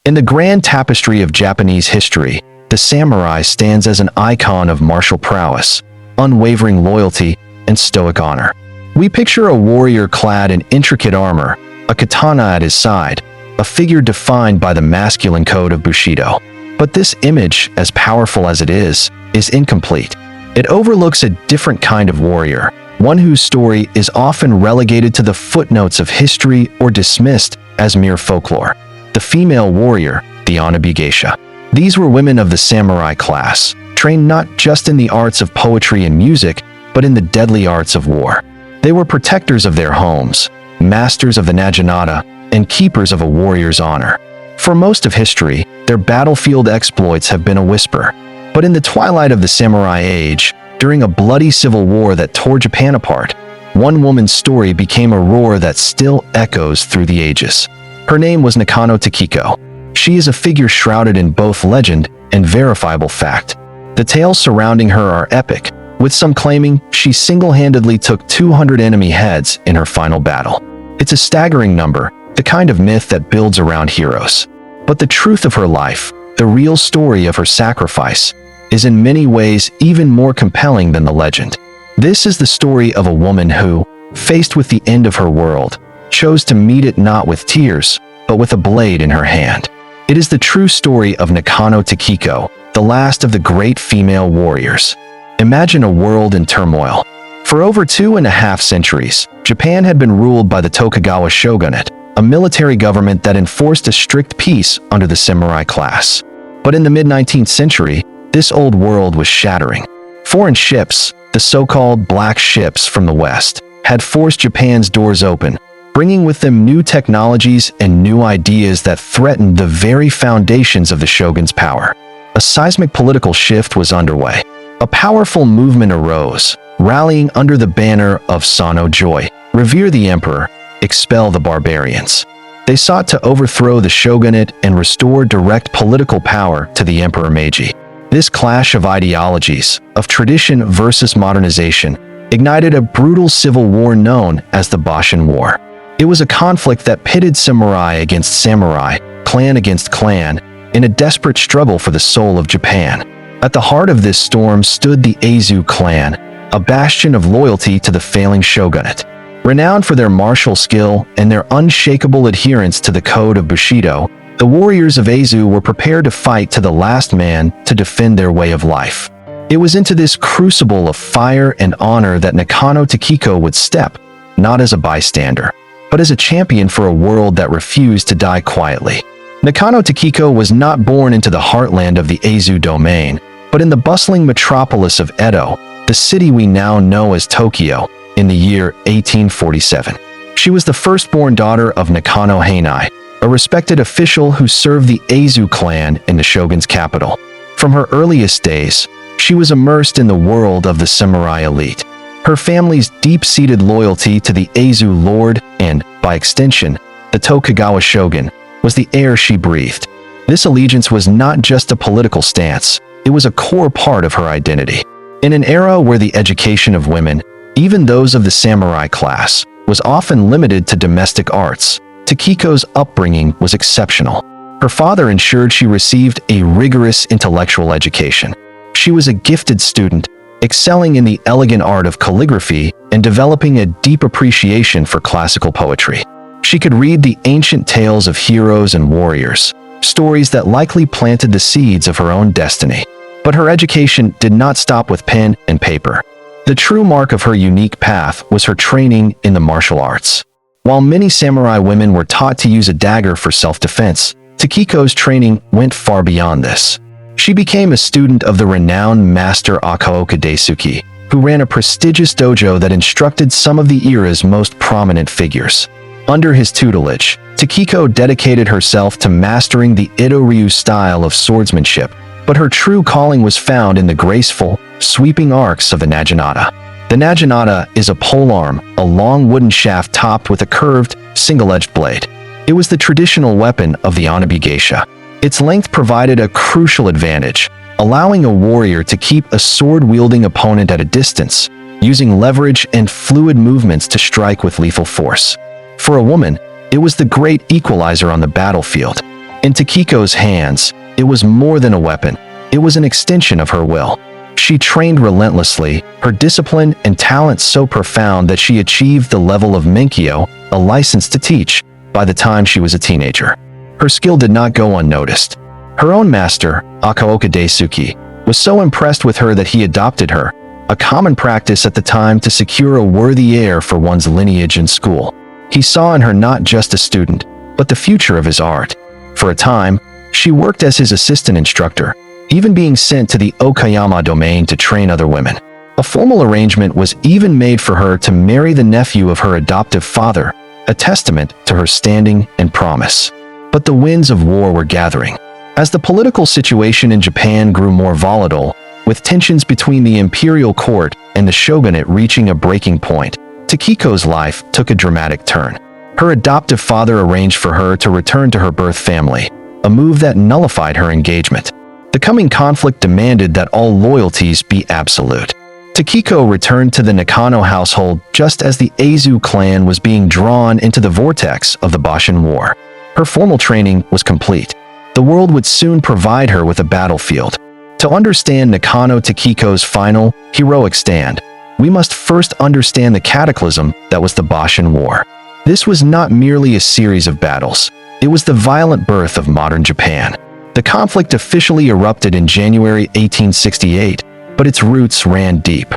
In the grand tapestry of Japanese history, the samurai stands as an icon of martial prowess, unwavering loyalty, and stoic honor. We picture a warrior clad in intricate armor, a katana at his side, a figure defined by the masculine code of Bushido. But this image, as powerful as it is incomplete. It overlooks a different kind of warrior, one whose story is often relegated to the footnotes of history or dismissed as mere folklore. The female warrior, the Onna-bugeisha. These were women of the samurai class, trained not just in the arts of poetry and music, but in the deadly arts of war. They were protectors of their homes, masters of the naginata, and keepers of a warrior's honor. For most of history, their battlefield exploits have been a whisper. But in the twilight of the samurai age, during a bloody civil war that tore Japan apart, one woman's story became a roar that still echoes through the ages. Her name was Nakano Takeko. She is a figure shrouded in both legend and verifiable fact. The tales surrounding her are epic, with some claiming she single-handedly took 200 enemy heads in her final battle. It's a staggering number, the kind of myth that builds around heroes. But the truth of her life, the real story of her sacrifice, is in many ways even more compelling than the legend. This is the story of a woman who, faced with the end of her world, chose to meet it not with tears, but with a blade in her hand. It is the true story of Nakano Takeko, the last of the great female warriors. Imagine a world in turmoil. For over 2.5 centuries, Japan had been ruled by the Tokugawa shogunate, a military government that enforced a strict peace under the samurai class. But in the mid-19th century, this old world was shattering. Foreign ships, the so-called black ships from the West, had forced Japan's doors open, bringing with them new technologies and new ideas that threatened the very foundations of the shogun's power. A seismic political shift was underway. A powerful movement arose, rallying under the banner of Sano Joy, revere the emperor, expel the barbarians. They sought to overthrow the shogunate and restore direct political power to the Emperor Meiji. This clash of ideologies, of tradition versus modernization, ignited a brutal civil war known as the Boshin War. It was a conflict that pitted samurai against samurai, clan against clan, in a desperate struggle for the soul of Japan. At the heart of this storm stood the Aizu clan, a bastion of loyalty to the failing shogunate. Renowned for their martial skill and their unshakable adherence to the code of Bushido, the warriors of Aizu were prepared to fight to the last man to defend their way of life. It was into this crucible of fire and honor that Nakano Takeko would step, not as a bystander, but as a champion for a world that refused to die quietly. Nakano Takeko was not born into the heartland of the Aizu domain, but in the bustling metropolis of Edo, the city we now know as Tokyo, in the year 1847. She was the firstborn daughter of Nakano Heinai, a respected official who served the Aizu clan in the shogun's capital. From her earliest days, she was immersed in the world of the samurai elite. Her family's deep-seated loyalty to the Aizu lord and, by extension, the Tokugawa shogun, was the air she breathed. This allegiance was not just a political stance, it was a core part of her identity. In an era where the education of women, even those of the samurai class, was often limited to domestic arts, Takeko's upbringing was exceptional. Her father ensured she received a rigorous intellectual education. She was a gifted student, excelling in the elegant art of calligraphy and developing a deep appreciation for classical poetry. She could read the ancient tales of heroes and warriors, stories that likely planted the seeds of her own destiny. But her education did not stop with pen and paper. The true mark of her unique path was her training in the martial arts. While many samurai women were taught to use a dagger for self-defense, Takeko's training went far beyond this. She became a student of the renowned master Akaoka Daisuke, who ran a prestigious dojo that instructed some of the era's most prominent figures. Under his tutelage, Takeko dedicated herself to mastering the Ito-ryu style of swordsmanship, but her true calling was found in the graceful, sweeping arcs of the naginata. The naginata is a polearm, a long wooden shaft topped with a curved, single-edged blade. It was the traditional weapon of the Onna-bugeisha. Its length provided a crucial advantage, allowing a warrior to keep a sword-wielding opponent at a distance, using leverage and fluid movements to strike with lethal force. For a woman, it was the great equalizer on the battlefield. In Takiko's hands, it was more than a weapon. It was an extension of her will. She trained relentlessly, her discipline and talent so profound that she achieved the level of Menkyo, a license to teach, by the time she was a teenager. Her skill did not go unnoticed. Her own master, Akaoka Daisuke, was so impressed with her that he adopted her, a common practice at the time to secure a worthy heir for one's lineage in school. He saw in her not just a student, but the future of his art. For a time, she worked as his assistant instructor, even being sent to the Okayama domain to train other women. A formal arrangement was even made for her to marry the nephew of her adoptive father, a testament to her standing and promise. But the winds of war were gathering. As the political situation in Japan grew more volatile, with tensions between the imperial court and the shogunate reaching a breaking point, Takiko's life took a dramatic turn. Her adoptive father arranged for her to return to her birth family, a move that nullified her engagement. The coming conflict demanded that all loyalties be absolute. Takiko returned to the Nakano household just as the Aizu clan was being drawn into the vortex of the Boshin War. Her formal training was complete. The world would soon provide her with a battlefield. To understand Nakano Takiko's final, heroic stand, we must first understand the cataclysm that was the Boshin War. This was not merely a series of battles. It was the violent birth of modern Japan. The conflict officially erupted in January 1868, but its roots ran deep.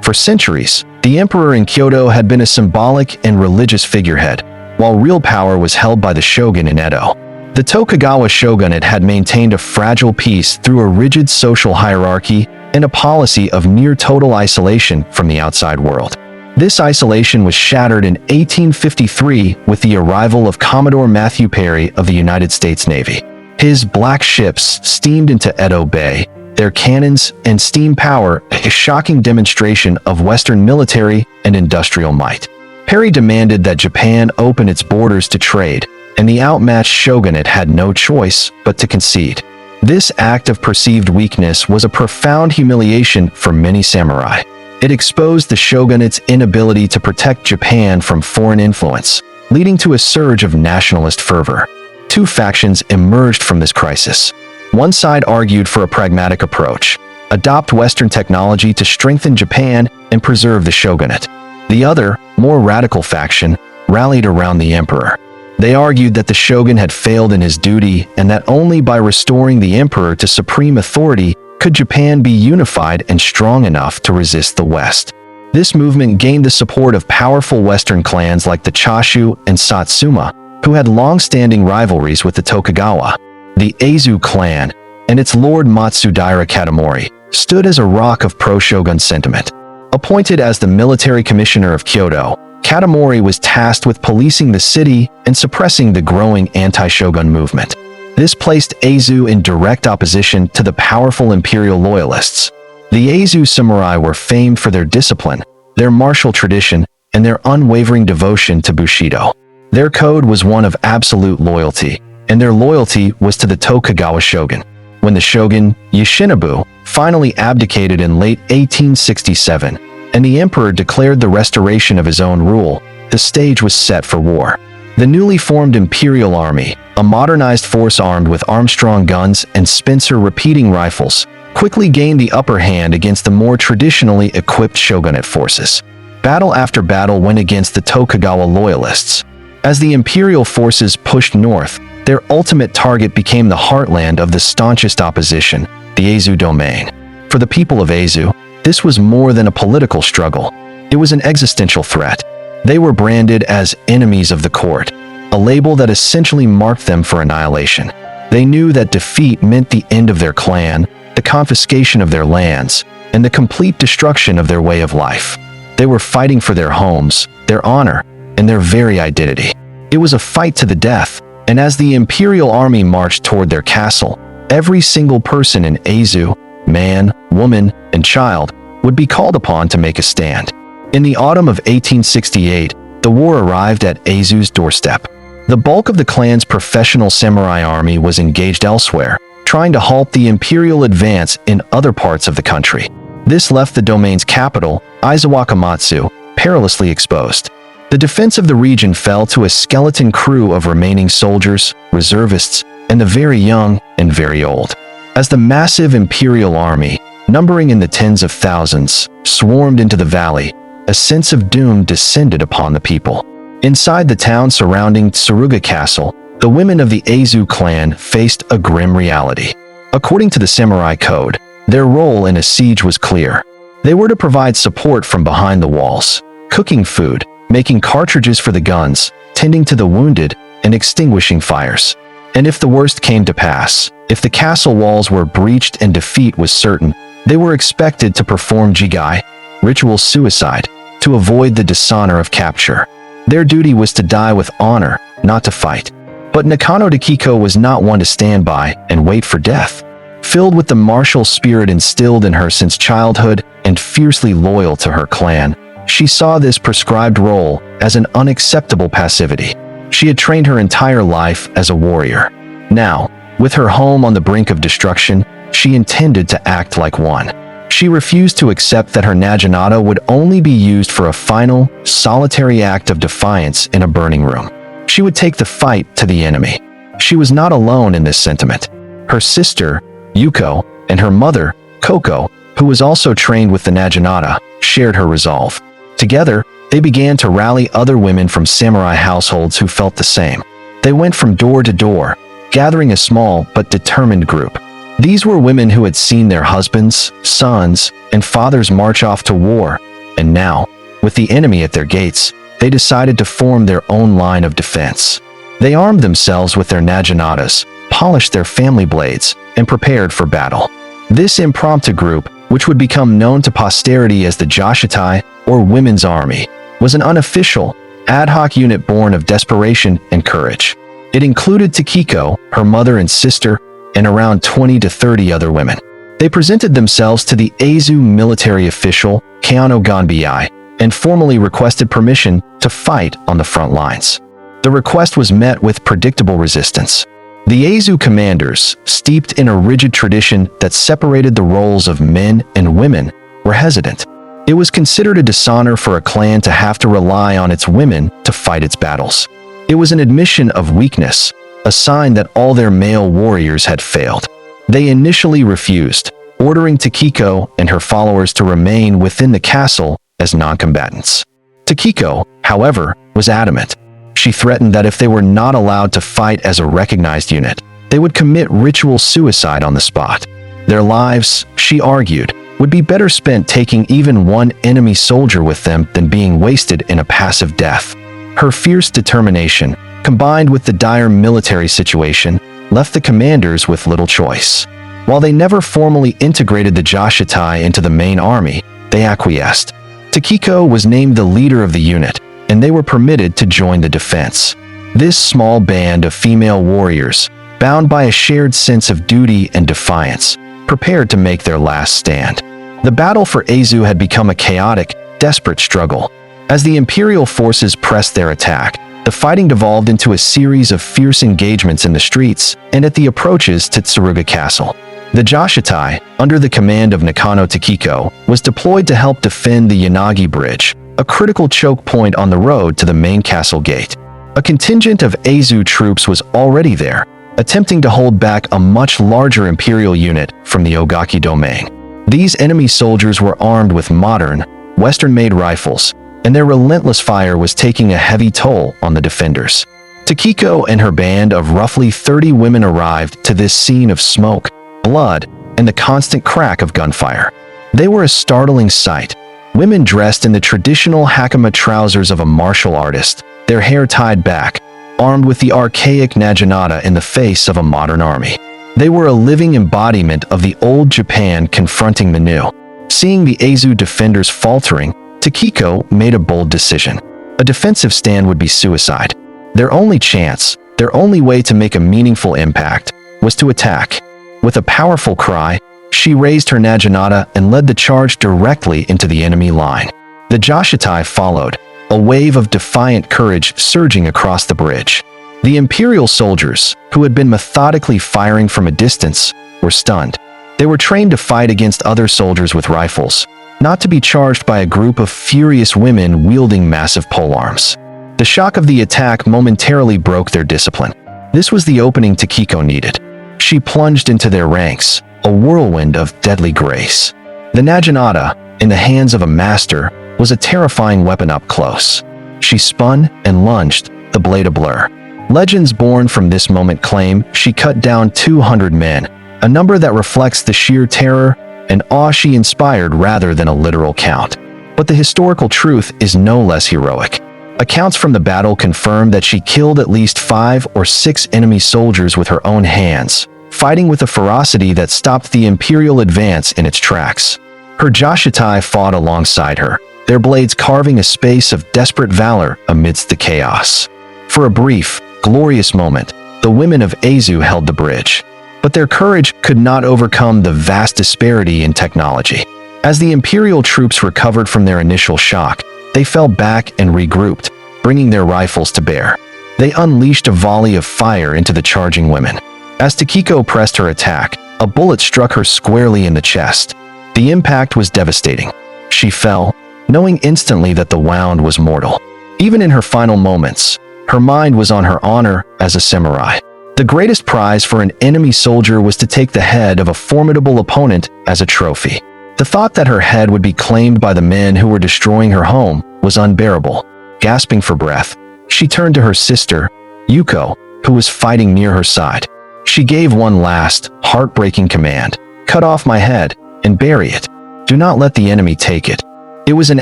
For centuries, the emperor in Kyoto had been a symbolic and religious figurehead, while real power was held by the shogun in Edo. The Tokugawa shogunate had maintained a fragile peace through a rigid social hierarchy and a policy of near-total isolation from the outside world. This isolation was shattered in 1853 with the arrival of Commodore Matthew Perry of the United States Navy. His black ships steamed into Edo Bay, their cannons and steam power a shocking demonstration of Western military and industrial might. Perry demanded that Japan open its borders to trade, and the outmatched shogunate had no choice but to concede. This act of perceived weakness was a profound humiliation for many samurai. It exposed the shogunate's inability to protect Japan from foreign influence, leading to a surge of nationalist fervor. Two factions emerged from this crisis. One side argued for a pragmatic approach, adopt Western technology to strengthen Japan and preserve the shogunate. The other, more radical faction, rallied around the emperor. They argued that the shogun had failed in his duty and that only by restoring the emperor to supreme authority could Japan be unified and strong enough to resist the West. This movement gained the support of powerful Western clans like the Choshu and Satsuma, who had long-standing rivalries with the Tokugawa. The Aizu clan and its lord Matsudaira Katamori stood as a rock of pro-shogun sentiment. Appointed as the military commissioner of Kyoto, Katamori was tasked with policing the city and suppressing the growing anti-shogun movement. This placed Aizu in direct opposition to the powerful imperial loyalists. The Aizu samurai were famed for their discipline, their martial tradition, and their unwavering devotion to Bushido. Their code was one of absolute loyalty, and their loyalty was to the Tokugawa shogun. When the shogun, Yoshinobu, finally abdicated in late 1867, and the emperor declared the restoration of his own rule, the stage was set for war. The newly formed imperial army, a modernized force armed with Armstrong guns and Spencer repeating rifles, quickly gained the upper hand against the more traditionally equipped shogunate forces. Battle after battle went against the Tokugawa loyalists. As the imperial forces pushed north, their ultimate target became the heartland of the staunchest opposition, the Aizu domain. For the people of Aizu, this was more than a political struggle. It was an existential threat. They were branded as enemies of the court, a label that essentially marked them for annihilation. They knew that defeat meant the end of their clan, the confiscation of their lands, and the complete destruction of their way of life. They were fighting for their homes, their honor, and their very identity. It was a fight to the death, and as the imperial army marched toward their castle, every single person in Aizu, man, woman, and child, would be called upon to make a stand. In the autumn of 1868, the war arrived at Aizu's doorstep. The bulk of the clan's professional samurai army was engaged elsewhere, trying to halt the imperial advance in other parts of the country. This left the domain's capital, Izuwakamatsu, perilously exposed. The defense of the region fell to a skeleton crew of remaining soldiers, reservists, and the very young and very old. As the massive imperial army, numbering in the tens of thousands, swarmed into the valley, a sense of doom descended upon the people. Inside the town surrounding Tsuruga Castle, the women of the Aizu clan faced a grim reality. According to the samurai code, their role in a siege was clear. They were to provide support from behind the walls, cooking food, making cartridges for the guns, tending to the wounded, and extinguishing fires. And if the worst came to pass, if the castle walls were breached and defeat was certain, they were expected to perform jigai, ritual suicide, to avoid the dishonor of capture. Their duty was to die with honor, not to fight. But Nakano Takeko was not one to stand by and wait for death. Filled with the martial spirit instilled in her since childhood and fiercely loyal to her clan, she saw this prescribed role as an unacceptable passivity. She had trained her entire life as a warrior. Now, with her home on the brink of destruction, she intended to act like one. She refused to accept that her naginata would only be used for a final, solitary act of defiance in a burning room. She would take the fight to the enemy. She was not alone in this sentiment. Her sister, Yuko, and her mother, Koko, who was also trained with the naginata, shared her resolve. Together, they began to rally other women from samurai households who felt the same. They went from door to door, gathering a small but determined group. These were women who had seen their husbands, sons, and fathers march off to war, and now, with the enemy at their gates, they decided to form their own line of defense. They armed themselves with their naginatas, polished their family blades, and prepared for battle. This impromptu group, which would become known to posterity as the Joshitai, or Women's Army, was an unofficial, ad hoc unit born of desperation and courage. It included Takeko, her mother and sister, and around 20 to 30 other women. They presented themselves to the Aizu military official, Kano Ganbei, and formally requested permission to fight on the front lines. The request was met with predictable resistance. The Aizu commanders, steeped in a rigid tradition that separated the roles of men and women, were hesitant. It was considered a dishonor for a clan to have to rely on its women to fight its battles. It was an admission of weakness, a sign that all their male warriors had failed. They initially refused, ordering Takeko and her followers to remain within the castle as non-combatants. Takeko, however, was adamant. She threatened that if they were not allowed to fight as a recognized unit, they would commit ritual suicide on the spot. Their lives, she argued, would be better spent taking even one enemy soldier with them than being wasted in a passive death. Her fierce determination, combined with the dire military situation, left the commanders with little choice. While they never formally integrated the Joshitai into the main army, they acquiesced. Takeko was named the leader of the unit, and they were permitted to join the defense. This small band of female warriors, bound by a shared sense of duty and defiance, prepared to make their last stand. The battle for Aizu had become a chaotic, desperate struggle. As the imperial forces pressed their attack, the fighting devolved into a series of fierce engagements in the streets and at the approaches to Tsuruga Castle. The Joshitai, under the command of Nakano Takeko, was deployed to help defend the Yanagi Bridge, a critical choke point on the road to the main castle gate. A contingent of Aizu troops was already there, attempting to hold back a much larger imperial unit from the Ogaki domain. These enemy soldiers were armed with modern, Western-made rifles, and their relentless fire was taking a heavy toll on the defenders. Takeko and her band of roughly 30 women arrived to this scene of smoke, blood, and the constant crack of gunfire. They were a startling sight. Women dressed in the traditional hakama trousers of a martial artist, their hair tied back, armed with the archaic naginata in the face of a modern army. They were a living embodiment of the old Japan confronting the new. Seeing the Aizu defenders faltering, Takeko made a bold decision. A defensive stand would be suicide. Their only chance, their only way to make a meaningful impact, was to attack. With a powerful cry, she raised her naginata and led the charge directly into the enemy line. The Joshitai followed, a wave of defiant courage surging across the bridge. The imperial soldiers, who had been methodically firing from a distance, were stunned. They were trained to fight against other soldiers with rifles, not to be charged by a group of furious women wielding massive polearms. The shock of the attack momentarily broke their discipline. This was the opening Takeko needed. She plunged into their ranks, a whirlwind of deadly grace. The naginata, in the hands of a master, was a terrifying weapon up close. She spun and lunged, the blade a blur. Legends born from this moment claim she cut down 200 men, a number that reflects the sheer terror and awe she inspired rather than a literal count. But the historical truth is no less heroic. Accounts from the battle confirm that she killed at least 5 or 6 enemy soldiers with her own hands, fighting with a ferocity that stopped the imperial advance in its tracks. Her Joshitai fought alongside her, their blades carving a space of desperate valor amidst the chaos. For a brief, glorious moment, the women of Aizu held the bridge. But their courage could not overcome the vast disparity in technology. As the imperial troops recovered from their initial shock, they fell back and regrouped, bringing their rifles to bear. They unleashed a volley of fire into the charging women. As Takeko pressed her attack, a bullet struck her squarely in the chest. The impact was devastating. She fell, knowing instantly that the wound was mortal. Even in her final moments, her mind was on her honor as a samurai. The greatest prize for an enemy soldier was to take the head of a formidable opponent as a trophy. The thought that her head would be claimed by the men who were destroying her home was unbearable. Gasping for breath, she turned to her sister, Yuko, who was fighting near her side. She gave one last, heartbreaking command: "Cut off my head and bury it. Do not let the enemy take it." It was an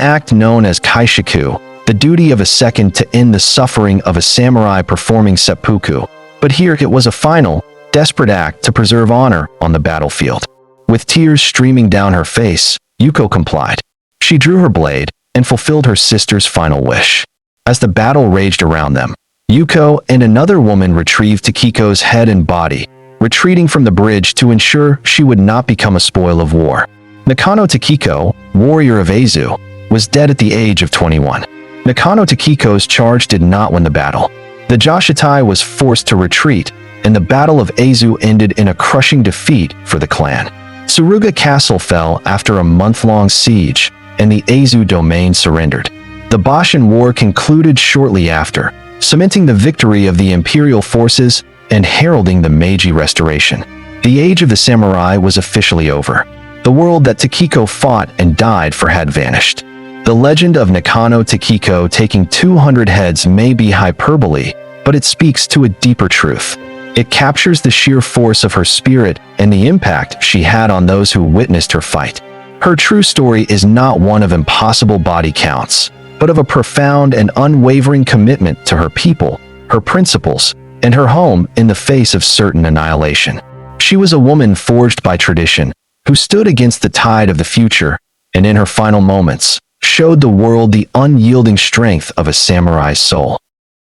act known as kaishiku, the duty of a second to end the suffering of a samurai performing seppuku. But here it was a final, desperate act to preserve honor on the battlefield. With tears streaming down her face, Yuko complied. She drew her blade and fulfilled her sister's final wish. As the battle raged around them, Yuko and another woman retrieved Takiko's head and body, retreating from the bridge to ensure she would not become a spoil of war. Nakano Takeko, warrior of Aizu, was dead at the age of 21. Nakano Takeko's charge did not win the battle. The Joshitai was forced to retreat, and the Battle of Aizu ended in a crushing defeat for the clan. Tsuruga Castle fell after a month-long siege, and the Aizu domain surrendered. The Boshin War concluded shortly after, cementing the victory of the imperial forces and heralding the Meiji Restoration. The age of the samurai was officially over. The world that Takeko fought and died for had vanished. The legend of Nakano Takeko taking 200 heads may be hyperbole, but it speaks to a deeper truth. It captures the sheer force of her spirit and the impact she had on those who witnessed her fight. Her true story is not one of impossible body counts, but of a profound and unwavering commitment to her people, her principles, and her home in the face of certain annihilation. She was a woman forged by tradition, who stood against the tide of the future, and in her final moments, showed the world the unyielding strength of a samurai's soul.